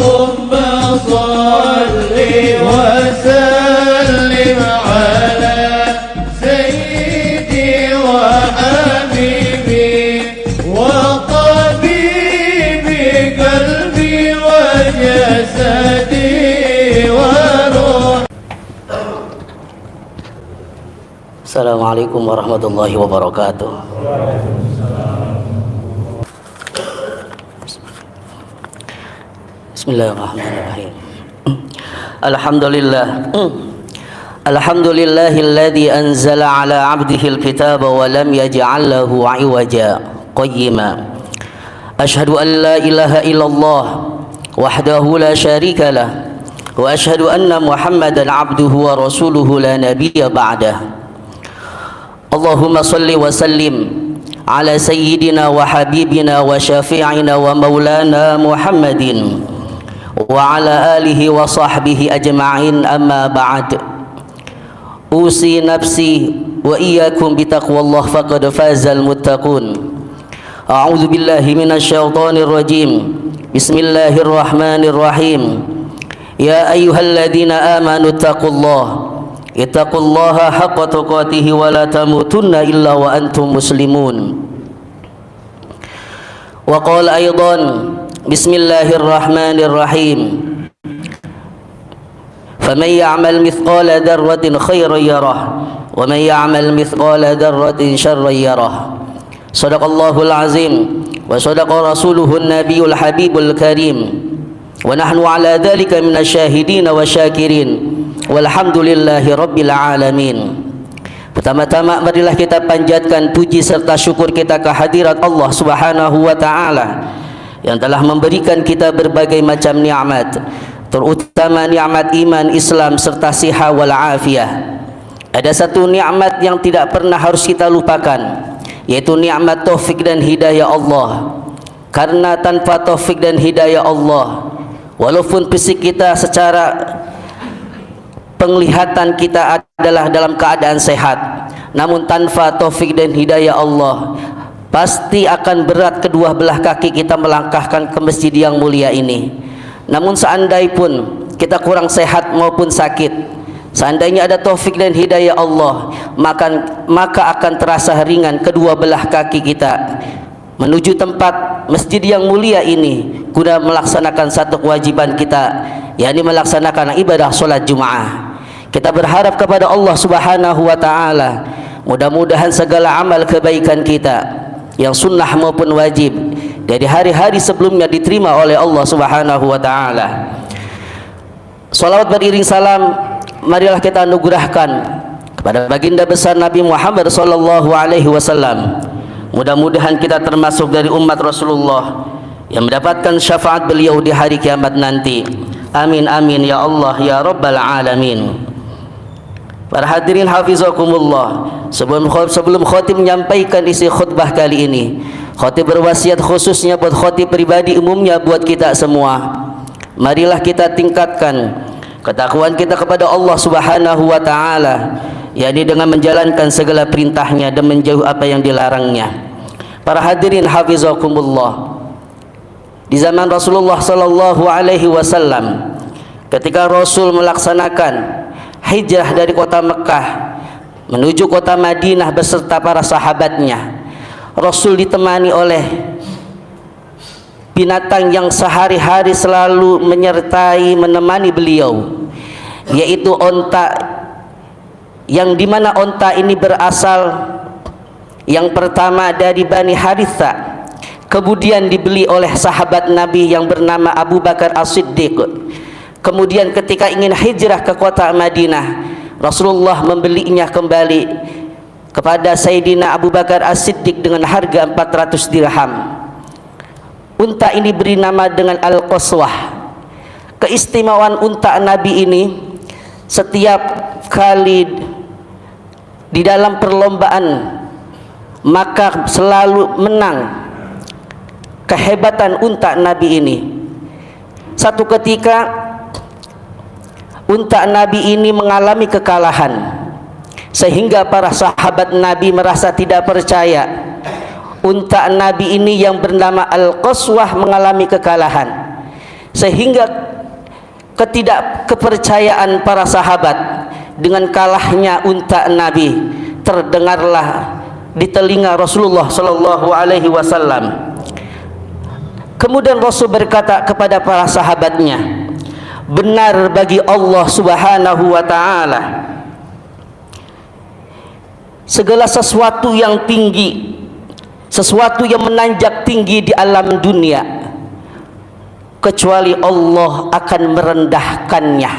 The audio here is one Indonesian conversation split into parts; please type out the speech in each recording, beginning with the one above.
صل وسلم على سيدي وحبيبي وطبيبي قلبي وجسدي وروحي. السلام عليكم ورحمة الله وبركاته. Bismillahirrahmanirrahim. Alhamdulillahilladzi anzala ala 'abdihil kitaba wa lam yaj'al lahu 'iwaja qayyima. Ashhadu an la ilaha illallah wahdahu la syarika lah wa ashhadu anna Muhammadan 'abduhu wa rasuluhu la nabiyya ba'dah. Allahumma salli wa sallim ala sayyidina wa habibina wa syafi'ina wa maulana Muhammadin wa ala alihi wa sahbihi ajma'in, amma ba'd. Usi nafsi wa iyyakum bitaqwallah faqad fazal muttaqun. A'udzu billahi minasyaitonir rajim. Bismillahirrahmanirrahim. Ya ayyuhalladzina amanu ittaqullaha haqqa tuqatih wa la tamutunna illa wa antum muslimun. Wa qala aidan Bismillahirrahmanirrahim. Faman ya'mal mithqala dzarratin khairan yarah wa man ya'mal mithqala dzarratin syarran yarah. Shadaqallahul azim wa shadaqa rasuluhun nabiyul habibul karim wa nahnu ala dzalika minasyahidin wa syakirin walhamdulillahi rabbil alamin. Pertama-tama marilah kita panjatkan puji serta syukur kita kehadirat Allah Subhanahu wa taala yang telah memberikan kita berbagai macam nikmat, terutama nikmat iman, Islam serta siha wal afiyah. Ada satu nikmat yang tidak pernah harus kita lupakan, yaitu nikmat taufik dan hidayah Allah. Karena tanpa taufik dan hidayah Allah, walaupun fisik kita secara penglihatan kita adalah dalam keadaan sehat, namun tanpa taufik dan hidayah Allah, pasti akan berat kedua belah kaki kita melangkahkan ke masjid yang mulia ini. Namun seandainya pun kita kurang sehat maupun sakit, seandainya ada taufik dan hidayah Allah, maka akan terasa ringan kedua belah kaki kita menuju tempat masjid yang mulia ini guna melaksanakan satu kewajiban kita, yakni melaksanakan ibadah solat Jumaah. Kita berharap kepada Allah Subhanahu wa taala, mudah-mudahan segala amal kebaikan kita yang sunnah maupun wajib dari hari-hari sebelumnya diterima oleh Allah Subhanahu wa taala. Salawat beriring salam marilah kita anugerahkan kepada baginda besar Nabi Muhammad sallallahu alaihi wasallam. Mudah-mudahan kita termasuk dari umat Rasulullah yang mendapatkan syafaat beliau di hari kiamat nanti. Amin amin ya Allah ya rabbal alamin. Para hadirin hafizakumullah, sebelum khatib menyampaikan isi khutbah kali ini, khatib berwasiat khususnya buat khatib pribadi, umumnya buat kita semua. Marilah kita tingkatkan ketakwaan kita kepada Allah Subhanahu wa taala, yakni dengan menjalankan segala perintahnya dan menjauh apa yang dilarangnya. Para hadirin hafizakumullah, di zaman Rasulullah sallallahu alaihi wasallam, ketika Rasul melaksanakan hijrah dari kota Mekah menuju kota Madinah beserta para sahabatnya, Rasul ditemani oleh binatang yang sehari-hari selalu menyertai menemani beliau, yaitu onta, yang dimana onta ini berasal yang pertama dari Bani Haritha, kemudian dibeli oleh sahabat Nabi yang bernama Abu Bakar As-Siddiq. Kemudian ketika ingin hijrah ke kota Madinah, Rasulullah membelinya kembali kepada Sayyidina Abu Bakar As-Siddiq dengan harga 400 dirham. Unta ini beri nama dengan Al-Qaswah. Keistimewaan unta Nabi ini, setiap kali di dalam perlombaan maka selalu menang. Kehebatan unta Nabi ini, satu ketika unta Nabi ini mengalami kekalahan, sehingga para sahabat Nabi merasa tidak percaya unta Nabi ini yang bernama Al-Qaswah mengalami kekalahan. sehingga ketidakkepercayaan para sahabat dengan kalahnya unta Nabi terdengarlah di telinga Rasulullah sallallahu alaihi wasallam. Kemudian Rasul berkata kepada para sahabatnya, benar bagi Allah Subhanahu wa taala segala sesuatu yang tinggi, sesuatu yang menanjak tinggi di alam dunia, kecuali Allah akan merendahkannya.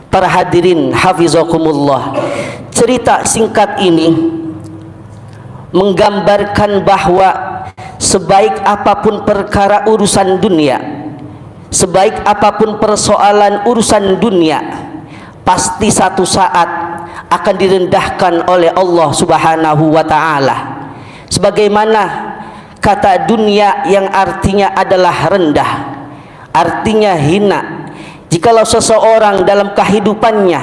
Para hadirin hafizakumullah, cerita singkat ini menggambarkan bahwa sebaik apapun perkara urusan dunia, sebaik apapun persoalan urusan dunia, pasti satu saat akan direndahkan oleh Allah Subhanahu wa taala. Sebagaimana kata dunia yang artinya adalah rendah, artinya hina. Jikalau seseorang dalam kehidupannya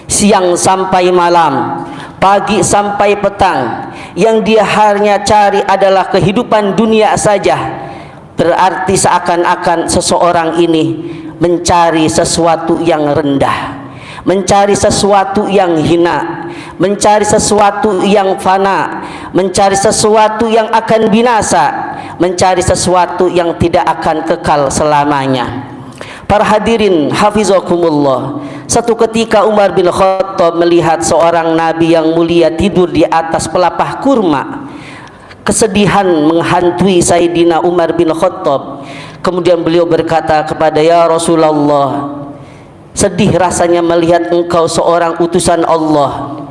siang sampai malam, pagi sampai petang, yang dia hanya cari adalah kehidupan dunia saja, berarti seakan-akan seseorang ini mencari sesuatu yang rendah, mencari sesuatu yang hina, mencari sesuatu yang fana, mencari sesuatu yang akan binasa, mencari sesuatu yang tidak akan kekal selamanya. Para hadirin hafizakumullah, satu ketika Umar bin Khattab melihat seorang nabi yang mulia tidur di atas pelepah kurma. Kesedihan menghantui Sayyidina Umar bin Khattab. Kemudian beliau berkata kepada, ya Rasulullah, sedih rasanya melihat engkau seorang utusan Allah,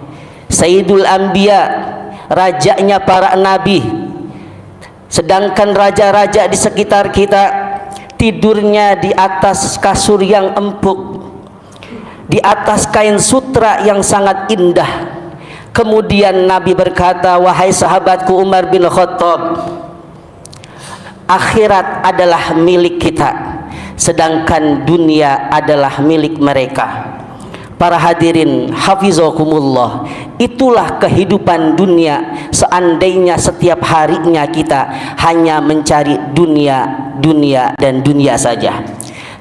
Sayyidul Anbiya, rajanya para nabi, sedangkan raja-raja di sekitar kita tidurnya di atas kasur yang empuk, di atas kain sutra yang sangat indah. Kemudian Nabi berkata, wahai sahabatku Umar bin Khattab, akhirat adalah milik kita, sedangkan dunia adalah milik mereka. Para hadirin hafizakumullah, itulah kehidupan dunia seandainya setiap harinya kita hanya mencari dunia, dunia dan dunia saja.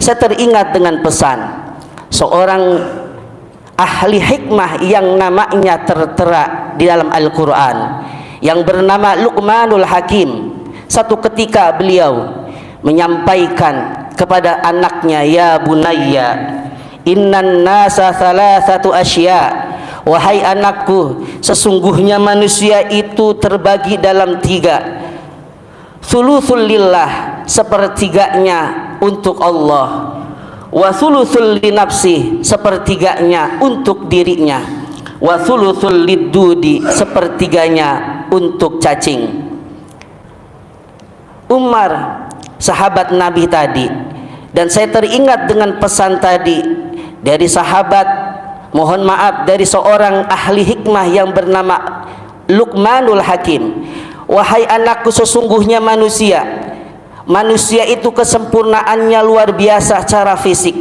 Saya teringat dengan pesan seorang ahli hikmah yang namanya tertera di dalam Al-Quran, yang bernama Luqmanul Hakim. Satu ketika beliau menyampaikan kepada anaknya, ya bunayya, innan nasa thalathatu asya, wahai anakku, sesungguhnya manusia itu terbagi dalam tiga. Thuluthul lillah, sepertiganya untuk Allah, wa thuluthul li nafsi, sepertiganya untuk dirinya, wa thuluthul lidudi, sepertiganya untuk cacing. Umar, sahabat Nabi tadi, dan saya teringat dengan pesan tadi dari sahabat, mohon maaf, dari seorang ahli hikmah yang bernama Luqmanul Hakim. Wahai anakku, sesungguhnya manusia itu kesempurnaannya luar biasa secara fisik.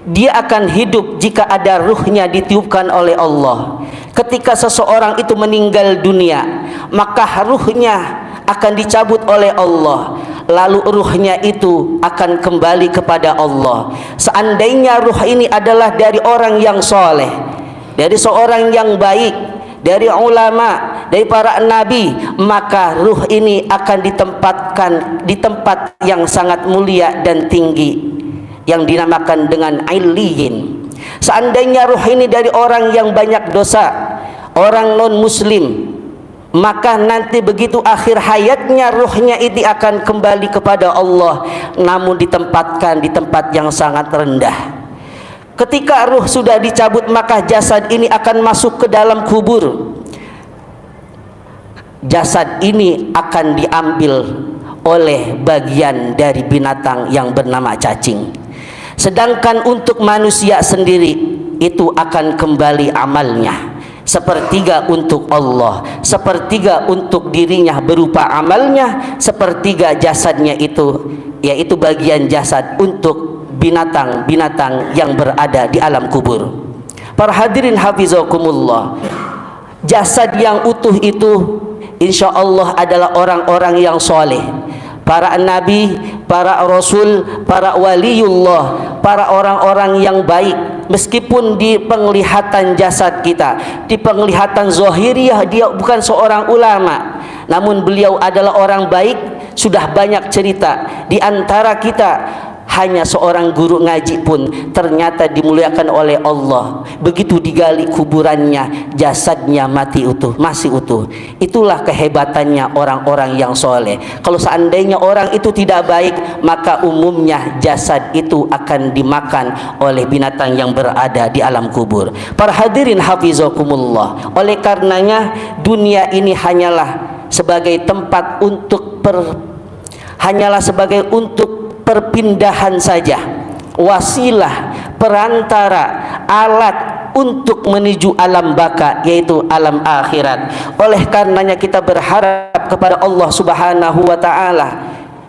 Dia akan hidup jika ada ruhnya ditiupkan oleh Allah. Ketika seseorang itu meninggal dunia, maka ruhnya akan dicabut oleh Allah, lalu ruhnya itu akan kembali kepada Allah. Seandainya ruh ini adalah dari orang yang soleh, dari seorang yang baik, dari ulama, dari para nabi, maka ruh ini akan ditempatkan di tempat yang sangat mulia dan tinggi, yang dinamakan dengan Illiyin. Seandainya ruh ini dari orang yang banyak dosa, orang non muslim, maka nanti begitu akhir hayatnya ruhnya itu akan kembali kepada Allah, namun ditempatkan di tempat yang sangat rendah. Ketika ruh sudah dicabut, maka jasad ini akan masuk ke dalam kubur. Jasad ini akan diambil oleh bagian dari binatang yang bernama cacing. Sedangkan untuk manusia sendiri itu akan kembali amalnya. Sepertiga untuk Allah, sepertiga untuk dirinya berupa amalnya, sepertiga jasadnya itu, yaitu bagian jasad untuk binatang-binatang yang berada di alam kubur. Para hadirin hafizakumullah, jasad yang utuh itu insya Allah adalah orang-orang yang soleh. para nabi, para rasul, para waliullah, para orang-orang yang baik. Meskipun di penglihatan jasad kita, di penglihatan zahiriyah dia bukan seorang ulama, namun beliau adalah orang baik. Sudah banyak cerita di antara kita, hanya seorang guru ngaji pun ternyata dimuliakan oleh Allah. Begitu digali kuburannya, jasadnya mati utuh, masih utuh. Itulah kehebatannya orang-orang yang soleh. Kalau seandainya orang itu tidak baik, maka umumnya jasad itu akan dimakan oleh binatang yang berada di alam kubur. Para hadirin hafizakumullah, oleh karenanya dunia ini hanyalah sebagai tempat untuk perpindahan saja, wasilah, perantara, alat untuk menuju alam baka, yaitu alam akhirat. Oleh karenanya kita berharap kepada Allah Subhanahu wa taala,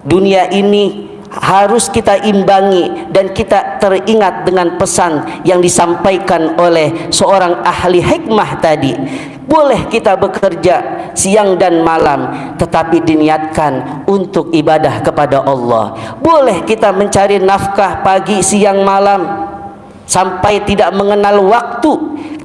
dunia ini harus kita imbangi dan kita teringat dengan pesan yang disampaikan oleh seorang ahli hikmah tadi. Boleh kita bekerja siang dan malam, tetapi diniatkan untuk ibadah kepada Allah. Boleh kita mencari nafkah pagi, siang, malam sampai tidak mengenal waktu,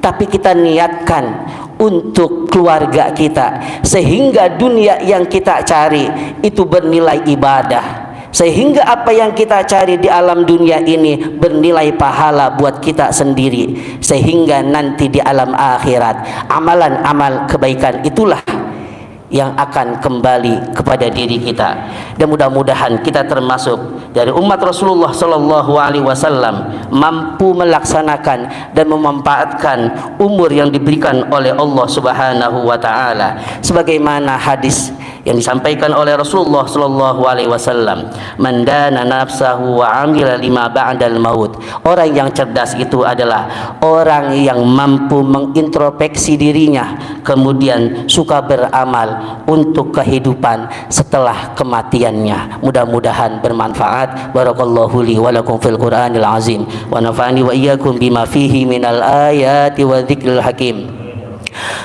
tapi kita niatkan untuk keluarga kita, sehingga dunia yang kita cari itu bernilai ibadah, sehingga apa yang kita cari di alam dunia ini bernilai pahala buat kita sendiri, sehingga nanti di alam akhirat amalan-amal kebaikan itulah yang akan kembali kepada diri kita. Dan mudah-mudahan kita termasuk dari umat Rasulullah sallallahu alaihi wasallam, mampu melaksanakan dan memanfaatkan umur yang diberikan oleh Allah Subhanahu wa taala, sebagaimana hadis yang disampaikan oleh Rasulullah sallallahu alaihi wasallam, "Man dana nafsahu wa amila lima ba'dal maut." Orang yang cerdas itu adalah orang yang mampu mengintrospeksi dirinya, kemudian suka beramal untuk kehidupan setelah kematiannya. Mudah-mudahan bermanfaat. Barakallahu li wa lakum fil Qur'anil azim wa nafa'ani wa iyyakum bima fihi minal ayati wa dzikril hakim.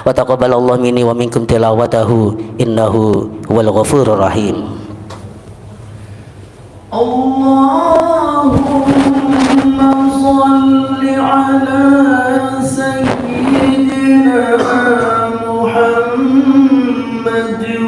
Wa taqabbalallahu minni wa minkum tilawatahu innahu huwal ghafurur rahim. Allahumma shalli ala sayyidina Muhammadin